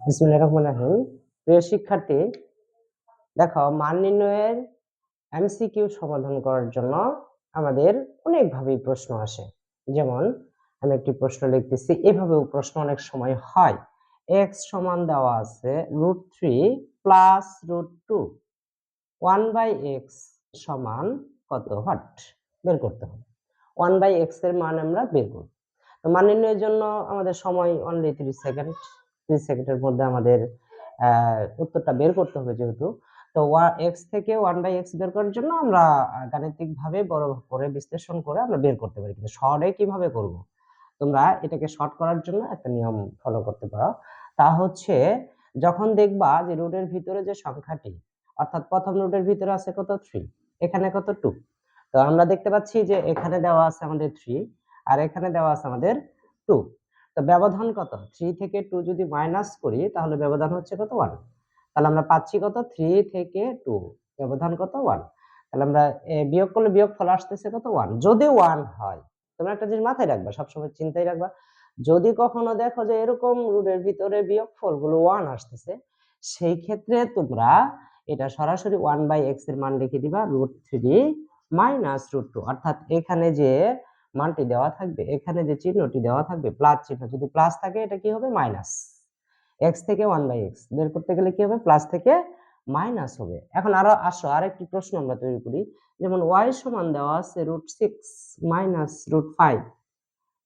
বিসমিল্লাহির রহমানির রহিম। প্রিয় শিক্ষার্থী, দেখো মান নির্ণয়ের এমসিকিউ সমাধান করার জন্য আমাদের অনেকভাবেই প্রশ্ন আসে। যেমন আমি একটি প্রশ্ন লিখতেছি, এভাবেও প্রশ্ন অনেক সময় হয়। x সমান দেওয়া আছে √3 প্লাস √2, 1/x সমান কত, হোয়াট বের করতে হবে। 1/x এর মান আমরা বের করব। তো মান নির্ণয়ের জন্য আমাদের সময় অনলি 3 সেকেন্ড। 3 সেকেন্ডের মধ্যে আমাদের উত্তরটা বের করতে হবে। যেহেতু তো x থেকে 1/x বের করার জন্য আমরা গাণিতিকভাবে বড় করে বিশ্লেষণ করে আমরা বের করতে পারি, কিন্তু শর্টে কিভাবে করব? তোমরা এটাকে শর্ট করার জন্য একটা নিয়ম ফলো করতে পারো। তা হচ্ছে, যখন দেখবা যে রুটের ভিতরে যে সংখ্যাটি, অর্থাৎ প্রথম রুটের ভিতরে আছে কত 3, এখানে কত 2, তো আমরা দেখতে পাচ্ছি যে এখানে দেওয়া আছে আমাদের 3 আর এখানে দেওয়া আছে আমাদের 2। তো ব্যবধান কত? 3 থেকে 2 যদি মাইনাস করি তাহলে ব্যবধান হচ্ছে কত, 1। তাহলে আমরা পাচ্ছি কত, 3 থেকে 2 ব্যবধান কত, 1। তাহলে আমরা বিয়োগ করলে বিয়োগফল আসতেছে কত, 1। যদি 1 হয়, তোমরা একটা জিনিস মাথায় রাখবা, সবসময় চিন্তায় রাখবা, যদি কখনো দেখো যে এরকম রুটের ভিতরে বিয়োগফল গুলো 1 আসতেছে, সেই ক্ষেত্রে তোমরা এটা সরাসরি 1/x এর মান লিখে দিবা √3 মাইনাস √2, অর্থাৎ এখানে যে মানটি দেওয়া থাকবে, এখানে যে চিহ্নটি দেওয়া থাকবে প্লাস চিহ্ন, যদি প্লাস থাকে এটা কি হবে, মাইনাস। x থেকে 1/x বের করতে গেলে কি হবে, প্লাস থেকে মাইনাস হবে। এখন আরো আসো আরেকটি প্রশ্ন আমরা তৈরি করি। যেমন y সমান দেওয়া আছে √6 মাইনাস √5,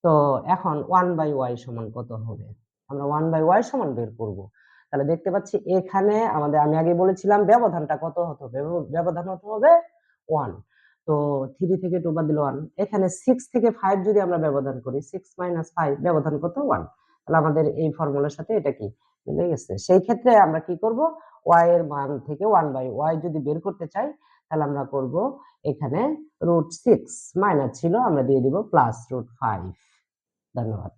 তো এখন 1/y সমান কত হবে? আমরা 1/y সমান বের করব। তাহলে দেখতে পাচ্ছি এখানে আমাদের, আমি আগে বলেছিলাম ব্যবধানটা কত হতে হবে, ব্যবধান হতে হবে 1। তো 3 থেকে 2 বাদ দিলে 1, এখানে 6 থেকে 5 যদি আমরা ব্যবধান করি, 6 - 5 ব্যবধান কত, 1। তাহলে আমাদের এই ফর্মুলার সাথে এটা কি মিলে গেছে। সেই ক্ষেত্রে আমরা কি করব, y এর মান থেকে 1/y যদি বের করতে চাই, তাহলে আমরা করব এখানে √6 মাইনাস ছিল, আমরা দিয়ে দিব প্লাস √5। ধন্যবাদ।